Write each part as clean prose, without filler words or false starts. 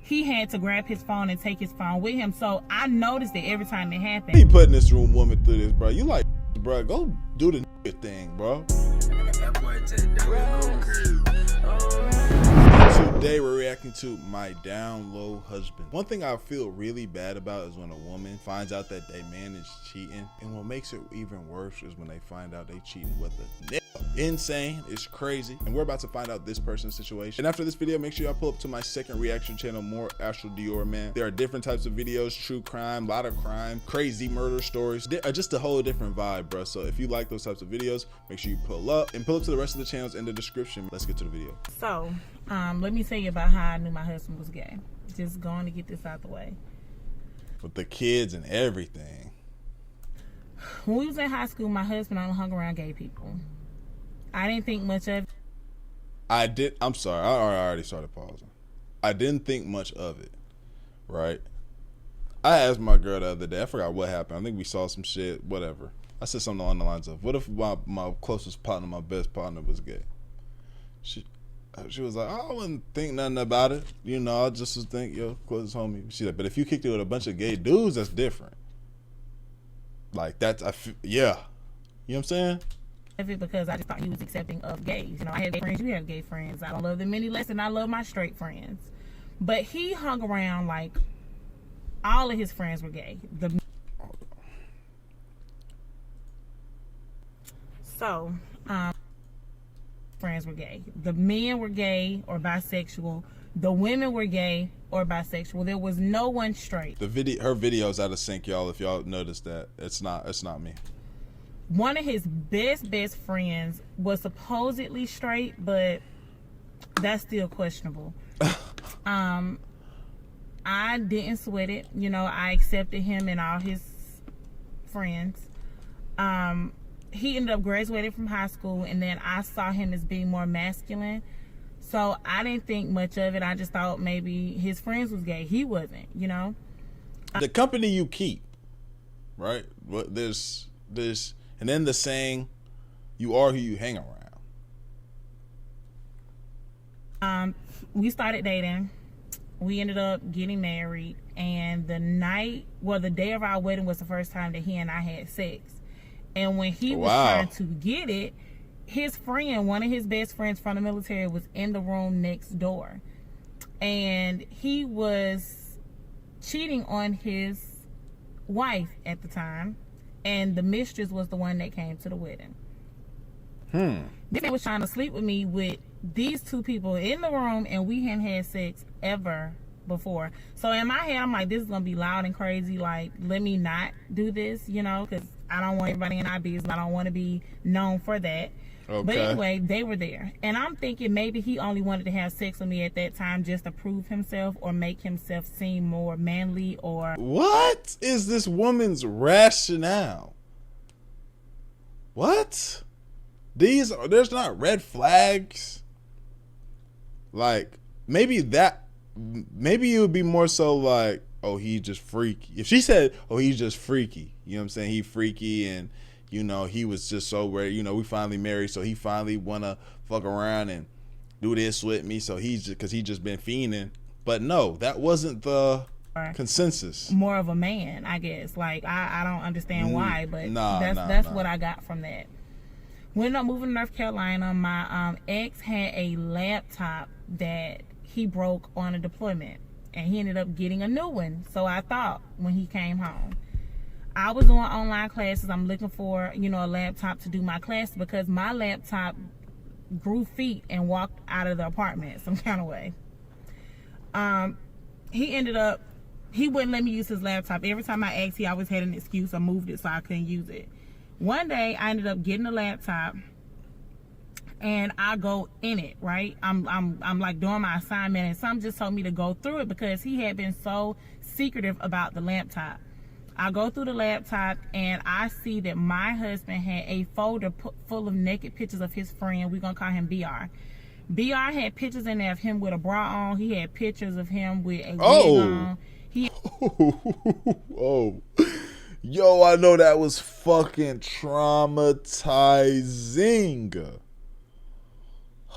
he had to grab his phone and take his phone with him. So I noticed it every time it happened. He putting this room woman through this, bro. You like, bro, go do the thing, bro. Today we're reacting to My Down Low Husband. One thing I feel really bad about is when a woman finds out that their man is cheating, and what makes it even worse is when they find out they cheating with a nigga. Insane, it's crazy, and we're about to find out this person's situation. And after this video, make sure y'all pull up to my second reaction channel, more Astral Dior, man. There are different types of videos, true crime, a lot of crime, crazy murder stories, just a whole different vibe, bro. So if you like those types of videos, make sure you pull up to the rest of the channels in the description. Let's get to the video. So let me tell you about how I knew my husband was gay. Just going to get this out the way. With the kids and everything. When we was in high school, my husband only hung around gay people. I didn't think much of it. I'm sorry, I already started pausing. I didn't think much of it, right? I asked my girl the other day, I forgot what happened. I think we saw some shit, whatever. I said something along the lines of, what if my closest partner, my best partner was gay? She was like, I wouldn't think nothing about it. You know, I just would think, yo, closest homie. She said, but if you kicked it with a bunch of gay dudes, that's different. Like, that's, yeah. You know what I'm saying? Because I just thought he was accepting of gays. You know, I have gay friends, you have gay friends. I don't love them any less than I love my straight friends. But he hung around like all of his friends were gay. Friends were gay. The men were gay or bisexual. The women were gay or bisexual. There was no one straight. Her video's out of sync, y'all. If y'all noticed that, it's not me. One of his best friends was supposedly straight, but that's still questionable. I didn't sweat it. You know, I accepted him and all his friends. He ended up graduating from high school, and then I saw him as being more masculine. So I didn't think much of it. I just thought maybe his friends was gay. He wasn't, you know. The company you keep, right? There's and then the saying, you are who you hang around. We started dating. We ended up getting married, and the day of our wedding was the first time that he and I had sex. And when he was trying to get it, his friend, one of his best friends from the military, was in the room next door. And he was cheating on his wife at the time. And the mistress was the one that came to the wedding. This man was trying to sleep with me with these two people in the room, and we hadn't had sex ever before. So in my head, I'm like, this is going to be loud and crazy. Like, let me not do this, you know, because I don't want everybody in our business. I don't want to be known for that. Okay. But anyway, they were there. And I'm thinking maybe he only wanted to have sex with me at that time just to prove himself or make himself seem more manly or... What is this woman's rationale? What? There's not red flags? Like, maybe it would be more so like, oh, he's just freaky. If she said, oh, he's just freaky, you know what I'm saying? He freaky, and you know, he was just so weird. You know, we finally married, so he finally wanna fuck around and do this with me. So he's just, cause he just been fiending. But no, that wasn't the consensus. More of a man, I guess. Like, I don't understand why, but that's what I got from that. We ended up moving to North Carolina. My ex had a laptop that he broke on a deployment, and he ended up getting a new one. So I thought when he came home, I was doing online classes. I'm looking for, you know, a laptop to do my class because my laptop grew feet and walked out of the apartment some kind of way. He wouldn't let me use his laptop. Every time I asked, he always had an excuse or moved it so I couldn't use it. One day I ended up getting a laptop, and I go in it, right? I'm like doing my assignment, and some just told me to go through it because he had been so secretive about the laptop. I go through the laptop, and I see that my husband had a folder full of naked pictures of his friend. We're gonna call him BR. BR had pictures in there of him with a bra on. He had pictures of him with a wig on. Oh, yo, I know that was fucking traumatizing.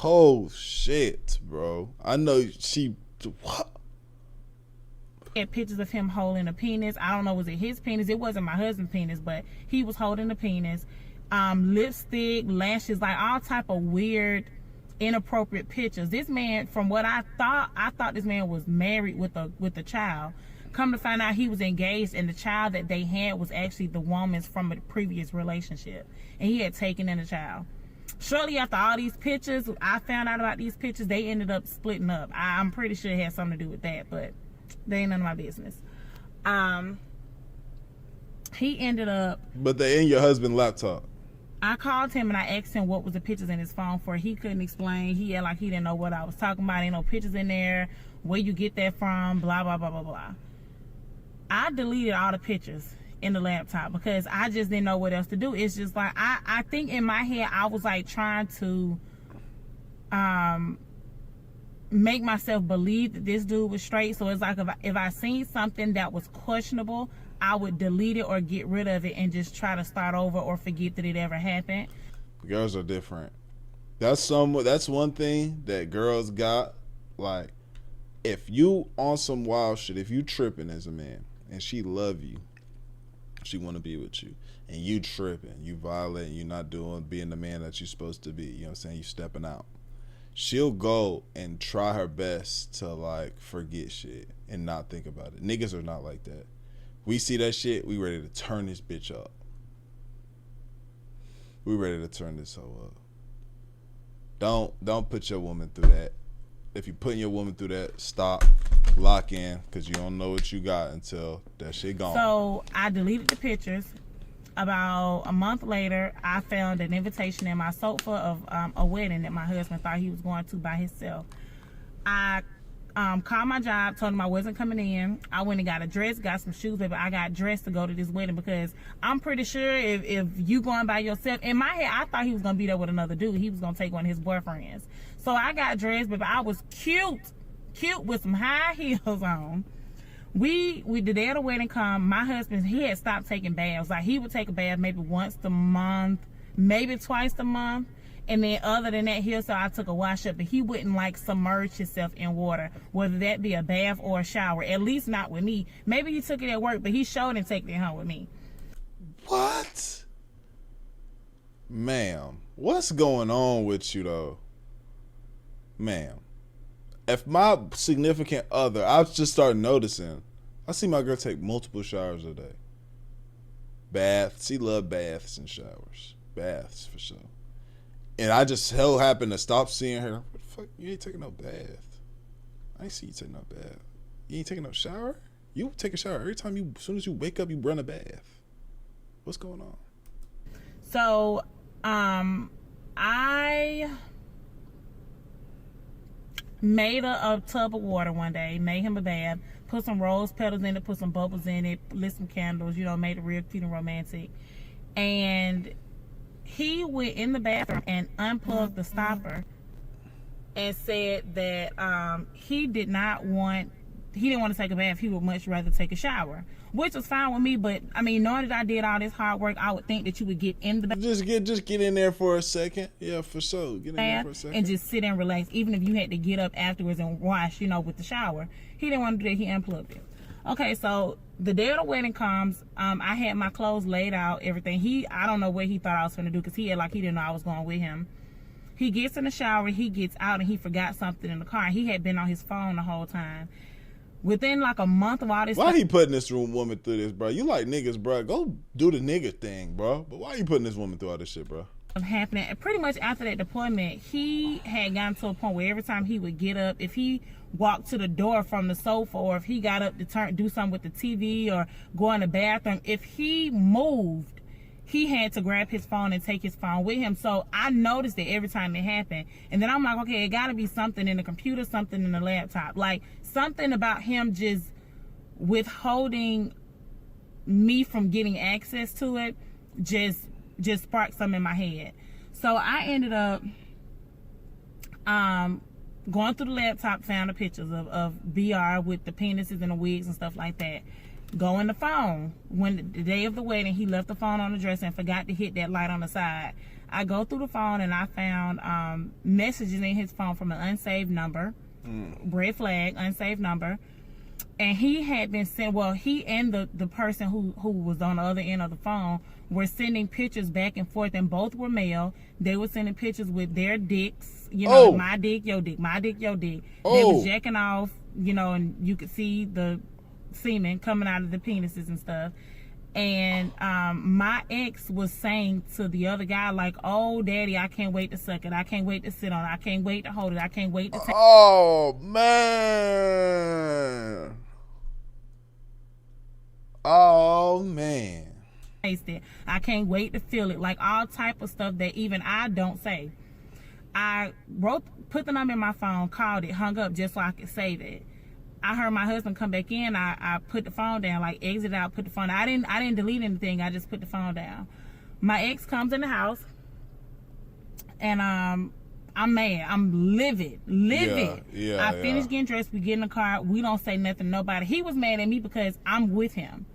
Oh shit, bro. I know she. What? Had pictures of him holding a penis. I don't know, was it his penis? It wasn't my husband's penis, but he was holding the penis. Lipstick, lashes, like all type of weird, inappropriate pictures. This man, from what I thought this man was married with a child. Come to find out, he was engaged, and the child that they had was actually the woman's from a previous relationship, and he had taken in a child. Shortly after all these pictures, I found out about these pictures. They ended up splitting up. I'm pretty sure it had something to do with that, but they ain't none of my business. He ended up. But they in your husband's laptop. I called him and I asked him what was the pictures in his phone for. He couldn't explain. He had like he didn't know what I was talking about. Ain't no pictures in there. Where you get that from? Blah blah blah blah blah. I deleted all the pictures in the laptop because I just didn't know what else to do. It's just like I think in my head I was like trying to make myself believe that this dude was straight. So it's like if I seen something that was questionable, I would delete it or get rid of it and just try to start over or forget that it ever happened. Girls are different. That's one thing that girls got. Like, if you on some wild shit, if you tripping as a man and she love you, she want to be with you, and you tripping, you violating, you not being the man that you supposed to be, you know what I'm saying, you stepping out, she'll go and try her best to like forget shit and not think about it. Niggas are not like that. We see that shit, we ready to turn this bitch up. We ready to turn this hoe up. Don't put your woman through that. If you putting your woman through that, stop, lock in, because you don't know what you got until that shit gone. So I deleted the pictures. About a month later, I found an invitation in my sofa of a wedding that my husband thought he was going to by himself. I called my job, told him I wasn't coming in. I went and got a dress, got some shoes, baby. I got dressed to go to this wedding because I'm pretty sure if you going by yourself, in my head, I thought he was going to be there with another dude. He was going to take one of his boyfriends. So I got dressed, baby. I was cute with some high heels on. We the day of the wedding come, my husband, he had stopped taking baths. Like, he would take a bath maybe once a month, maybe twice a month. And then other than that, so I took a wash up, but he wouldn't like submerge himself in water, whether that be a bath or a shower, at least not with me. Maybe he took it at work, but he sure didn't take it home with me. What? Ma'am, what's going on with you though? Ma'am, if my significant other, I just started noticing, I see my girl take multiple showers a day. Baths, she love baths and showers. Baths for sure. And I just happened to stop seeing her. What the fuck? You ain't taking no bath. I ain't see you take no bath. You ain't taking no shower? You take a shower every time as soon as you wake up, you run a bath. What's going on? So, I made a tub of water one day, made him a bath, put some rose petals in it, put some bubbles in it, lit some candles, made it real cute and romantic. And he went in the bathroom and unplugged the stopper and said that he didn't want to take a bath. He would much rather take a shower, which was fine with me. But I mean, knowing that I did all this hard work, I would think that you would get in the bath. Just get in there for a second. Yeah, for sure. Get in there for a second. And just sit and relax, even if you had to get up afterwards and wash, with the shower. He didn't want to do that. He unplugged it. Okay, so the day of the wedding comes. I had my clothes laid out, everything. I don't know what he thought I was going to do, because he didn't know I was going with him. He gets in the shower, he gets out, and he forgot something in the car. He had been on his phone the whole time. Within like a month of all this Why he putting this woman through this, bro? You like niggas, bro. Go do the nigga thing, bro. But why you putting this woman through all this shit, bro? Happening. And pretty much after that deployment, he had gotten to a point where every time he would get up, if he walked to the door from the sofa, or if he got up to do something with the TV or go in the bathroom, if he moved, he had to grab his phone and take his phone with him. So I noticed it every time it happened. And then I'm like, okay, it got to be something in the computer, something in the laptop. Like, something about him just withholding me from getting access to it just sparked something in my head. So I ended up going through the laptop, found the pictures of BR with the penises and the wigs and stuff like that. Go in the phone. When the day of the wedding, he left the phone on the dresser and forgot to hit that light on the side. I go through the phone and I found messages in his phone from an unsaved number. Red flag, unsaved number. And he had been sent, well, he and the person who was on the other end of the phone were sending pictures back and forth, and both were male. They were sending pictures with their dicks, you know, my dick, your dick, my dick, your dick. They was jacking off, you know, and you could see the semen coming out of the penises and stuff. And my ex was saying to the other guy, like, oh, daddy, I can't wait to suck it. I can't wait to sit on it. I can't wait to hold it. I can't wait to take it. Oh, man. Oh, man. Taste it. I can't wait to feel it. Like all type of stuff that even I don't say. I put the number in my phone, called it, hung up just so I could save it. I heard my husband come back in. I put the phone down, like exit out, put the phone down. I didn't delete anything. I just put the phone down. My ex comes in the house, and I'm mad. I'm livid. Yeah, I finished getting dressed. We get in the car. We don't say nothing to nobody. He was mad at me because I'm with him.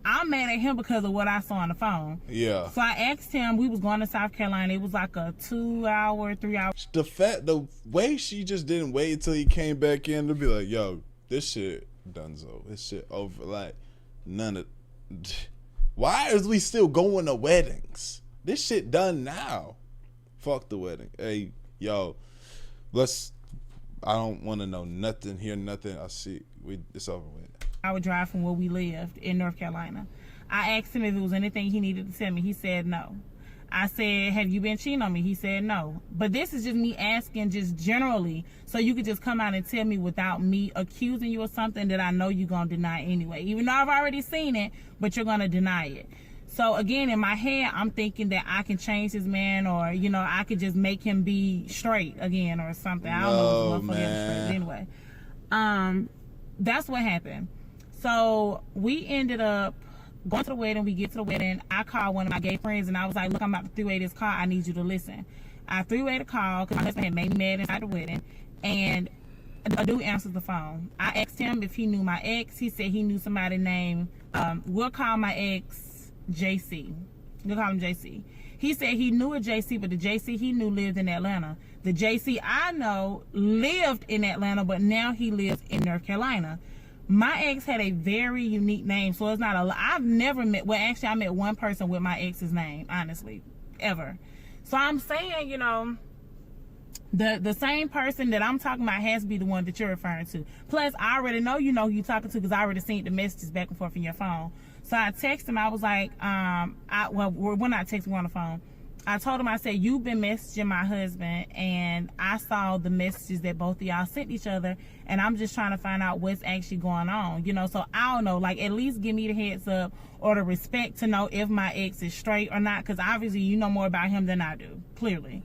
I'm mad at him because of what I saw on the phone. Yeah. So I asked him. We was going to South Carolina. It was like a 2 hour, 3 hour. The way she just didn't wait until he came back in to be like, yo, this shit donezo. This shit over. Like, none of. Why is we still going to weddings? This shit done now. Fuck the wedding. Hey, yo, I don't want to know nothing, hear nothing. I see. It's over with. I would drive from where we lived in North Carolina. I asked him if there was anything he needed to tell me. He said no. I said, have you been cheating on me? He said no. But this is just me asking just generally, so you could just come out and tell me without me accusing you of something that I know you're going to deny anyway. Even though I've already seen it, but you're going to deny it. So again, in my head, I'm thinking that I can change this man, or, you know, I could just make him be straight again or something. I don't know if this motherfucker is straight. Anyway, that's what happened. So we ended up going to the wedding. We get to the wedding. I called one of my gay friends, and I was like, look, I'm about to three-way this call. I need you to listen. I three-way the call because my husband had made me mad inside the wedding. And a dude answers the phone. I asked him if he knew my ex. He said he knew somebody named, we'll call my ex JC. We'll call him JC. He said he knew a JC, but the JC he knew lived in Atlanta. The JC I know lived in Atlanta, but now he lives in North Carolina. My ex had a very unique name, so it's not I've never met, well, actually, I met one person with my ex's name, honestly, ever. So I'm saying, you know, the same person that I'm talking about has to be the one that you're referring to. Plus, I already know you know who you're talking to because I already seen the messages back and forth in your phone. So I texted him. I was like, well, we're not texting, we're on the phone. I told him, I said, you've been messaging my husband, and I saw the messages that both of y'all sent each other, and I'm just trying to find out what's actually going on, you know. So I don't know, like, at least give me the heads up or the respect to know if my ex is straight or not, because obviously you know more about him than I do, clearly.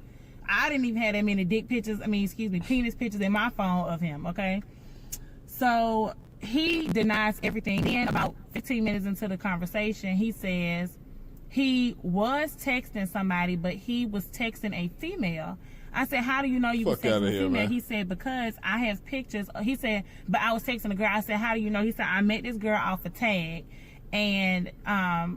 I didn't even have that many penis pictures in my phone of him, okay? So he denies everything. Then about 15 minutes into the conversation, he says he was texting somebody, but he was texting a female. I said, how do you know you was texting a female? He said, because I have pictures. He said, but I was texting a girl. I said, how do you know? He said, I met this girl off a tag, and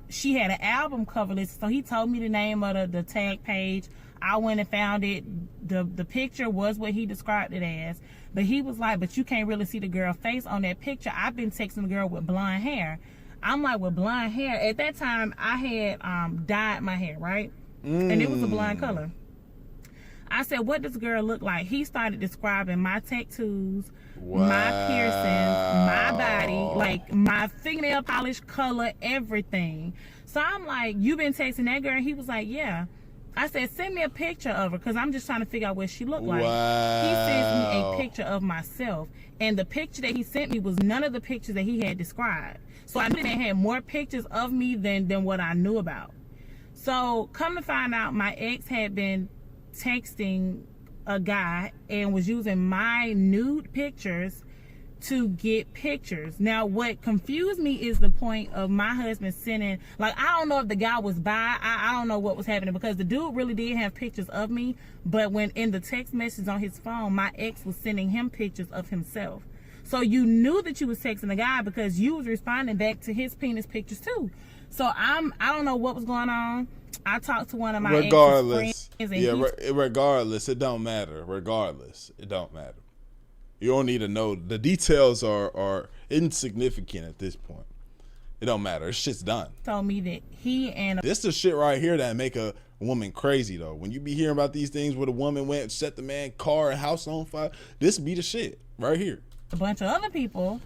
she had an album cover list. So he told me the name of the tag page. I went and found it. The picture was what he described it as. But he was like, but you can't really see the girl's face on that picture. I've been texting a girl with blonde hair. I'm like, with blonde hair. At that time, I had dyed my hair, right? And it was a blonde color. I said, what does the girl look like? He started describing my tattoos, my piercings, my body, like my fingernail polish color, everything. So I'm like, you been texting that girl? He was like, yeah. I said, send me a picture of her, because I'm just trying to figure out what she looked like. He sends me a picture of myself, and the picture that he sent me was none of the pictures that he had described. So I knew they had more pictures of me than what I knew about. So come to find out, my ex had been texting a guy and was using my nude pictures to get pictures. Now, what confused me is the point of my husband sending, like, I don't know if the guy was bi. I don't know what was happening, because the dude really did have pictures of me, but when in the text message on his phone, my ex was sending him pictures of himself. So you knew that you was texting the guy because you was responding back to his penis pictures too. So I don't know what was going on. I talked to one of my regardless, ex's friends, regardless, it don't matter. Regardless, it don't matter. You don't need to know. The details are insignificant at this point. It don't matter. It's shit's done. Told me that he and this the shit right here that make a woman crazy though. When you be hearing about these things where the woman went and set the man car and house on fire, this be the shit right here. A bunch of other people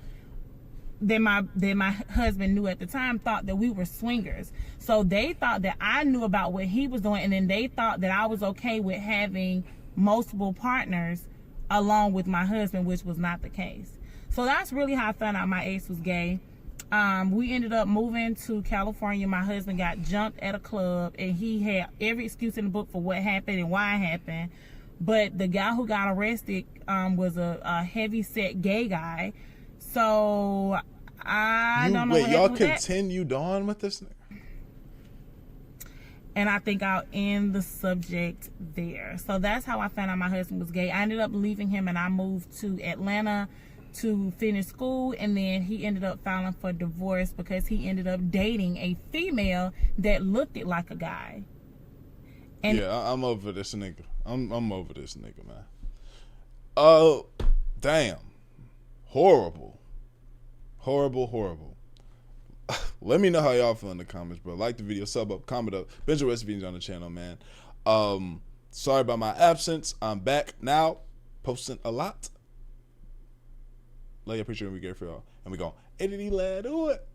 that my husband knew at the time thought that we were swingers. So they thought that I knew about what he was doing, and then they thought that I was okay with having multiple partners along with my husband, which was not the case. So that's really how I found out my ex was gay. We ended up moving to California. My husband got jumped at a club, and he had every excuse in the book for what happened and why it happened. But the guy who got arrested was a heavy-set gay guy. So I don't know. Wait, y'all continued on with this? And I think I'll end the subject there. So that's how I found out my husband was gay. I ended up leaving him, and I moved to Atlanta to finish school, and then he ended up filing for divorce because he ended up dating a female that looked it like a guy. And yeah, I'm over this nigga. I'm over this nigga, man. Oh, damn. Horrible. Let me know how y'all feel in the comments, bro. Like the video, sub up, comment up. Binge your recipes on the channel, man. Sorry about my absence. I'm back now, posting a lot. Love you, appreciate it. We get for y'all, and we go. Do it.